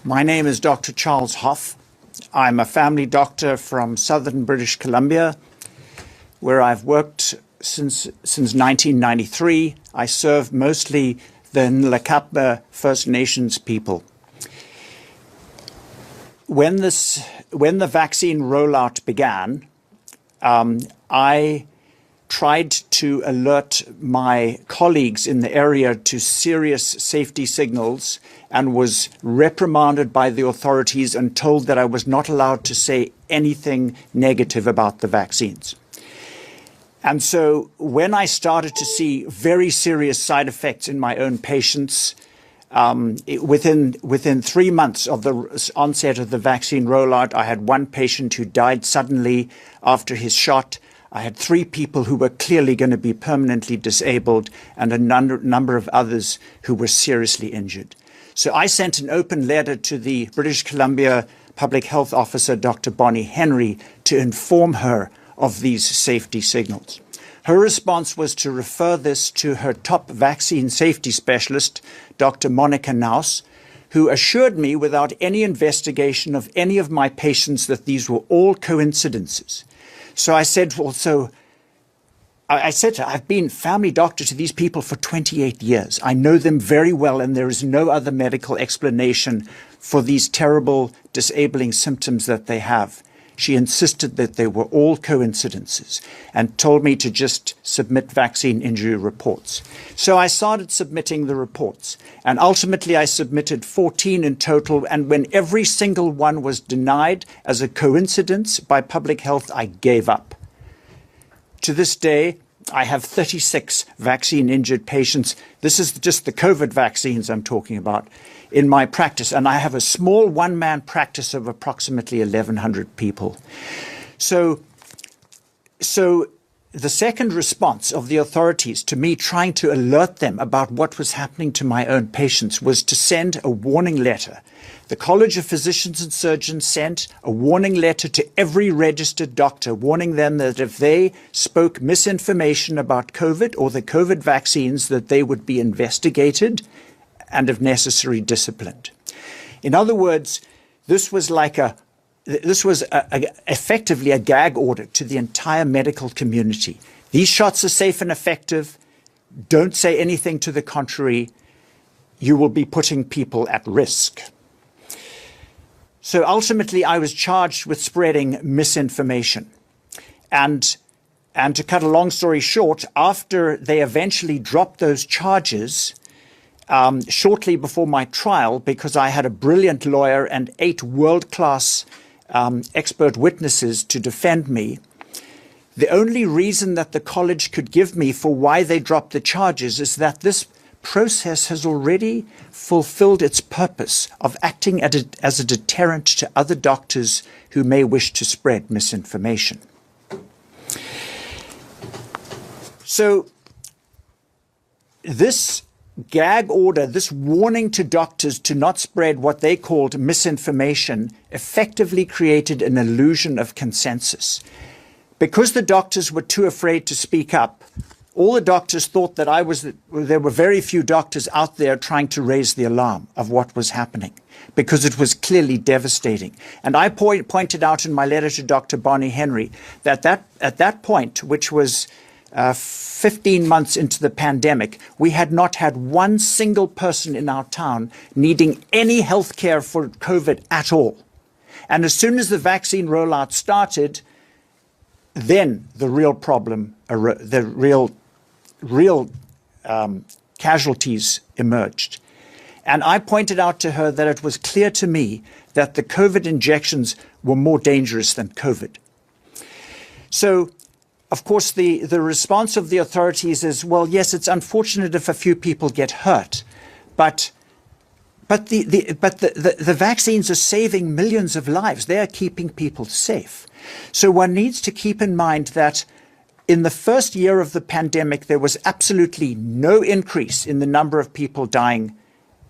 My name is Dr. Charles Hoff. I'm a family doctor from southern British Columbia, where I've worked since 1993. I serve mostly the Nlaka'pamux First Nations people. When the vaccine rollout began, I tried to alert my colleagues in the area to serious safety signals and was reprimanded by the authorities and told that I was not allowed to say anything negative about the vaccines. And so when I started to see very serious side effects in my own patients, within 3 months of the onset of the vaccine rollout, I had one patient who died suddenly after his shot. I had 3 people who were clearly going to be permanently disabled and a number of others who were seriously injured. So I sent an open letter to the British Columbia Public Health Officer, Dr. Bonnie Henry, to inform her of these safety signals. Her response was to refer this to her top vaccine safety specialist, Dr. Monica Naus, who assured me without any investigation of any of my patients that these were all coincidences. So I said, I've been family doctor to these people for 28 years. I know them very well, and there is no other medical explanation for these terrible, disabling symptoms that they have. She insisted that they were all coincidences and told me to just submit vaccine injury reports. So I started submitting the reports, and ultimately I submitted 14 in total, and when every single one was denied as a coincidence by public health, I gave up. To this day, I have 36 vaccine-injured patients. This is just the COVID vaccines I'm talking about in my practice, and I have a small one-man practice of approximately 1,100 people. So the second response of the authorities to me trying to alert them about what was happening to my own patients was to send a warning letter. The College of Physicians and Surgeons sent a warning letter to every registered doctor, warning them that if they spoke misinformation about COVID or the COVID vaccines, that they would be investigated and, if necessary, disciplined. In other words, this was effectively a gag order to the entire medical community. These shots are safe and effective. Don't say anything to the contrary. You will be putting people at risk. So ultimately, I was charged with spreading misinformation. And to cut a long story short, after they eventually dropped those charges, shortly before my trial, because I had a brilliant lawyer and 8 world-class expert witnesses to defend me, the only reason that the college could give me for why they dropped the charges is that this process has already fulfilled its purpose of acting as a deterrent to other doctors who may wish to spread misinformation. So this gag order, this warning to doctors to not spread what they called misinformation, effectively created an illusion of consensus. Because the doctors were too afraid to speak up, all the doctors thought that there were very few doctors out there trying to raise the alarm of what was happening, because it was clearly devastating. And I pointed out in my letter to Dr. Bonnie Henry that at that point, which was 15 months into the pandemic, we had not had one single person in our town needing any health care for COVID at all. And as soon as the vaccine rollout started, then the real problem, the real casualties emerged. And I pointed out to her that it was clear to me that the COVID injections were more dangerous than COVID. So, of course, the response of the authorities is, well, yes, it's unfortunate if a few people get hurt, but the vaccines are saving millions of lives. They are keeping people safe. So one needs to keep in mind that in the first year of the pandemic, there was absolutely no increase in the number of people dying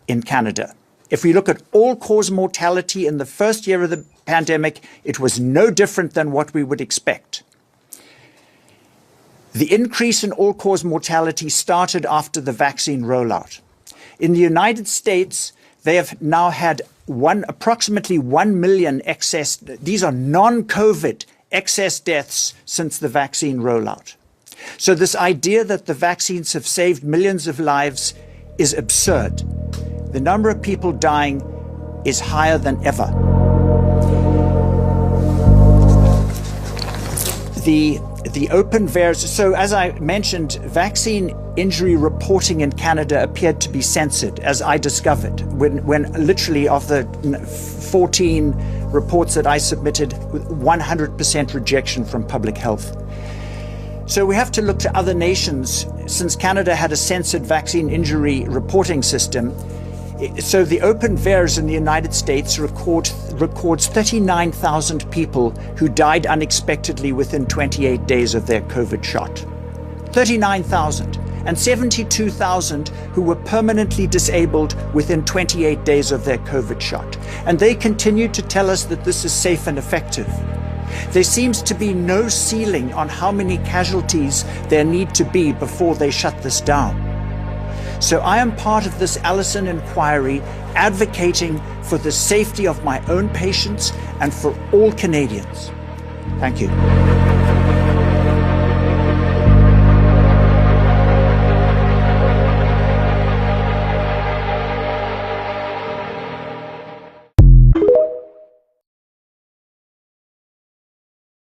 in Canada. If we look at all-cause mortality in the first year of the pandemic, it was no different than what we would expect. The increase in all-cause mortality started after the vaccine rollout. In the United States, they have now had approximately 1 million excess, these are non-COVID excess deaths since the vaccine rollout. So this idea that the vaccines have saved millions of lives is absurd. The number of people dying is higher than ever. The open VAERS, so as I mentioned, vaccine injury reporting in Canada appeared to be censored, as I discovered, when literally of the 14 reports that I submitted, 100% rejection from public health. So we have to look to other nations. Since Canada had a censored vaccine injury reporting system, so the open VAERS in the United States records 39,000 people who died unexpectedly within 28 days of their COVID shot. 39,000, and 72,000 who were permanently disabled within 28 days of their COVID shot. And they continue to tell us that this is safe and effective. There seems to be no ceiling on how many casualties there need to be before they shut this down. So I am part of this Allison inquiry, advocating for the safety of my own patients and for all Canadians. Thank you.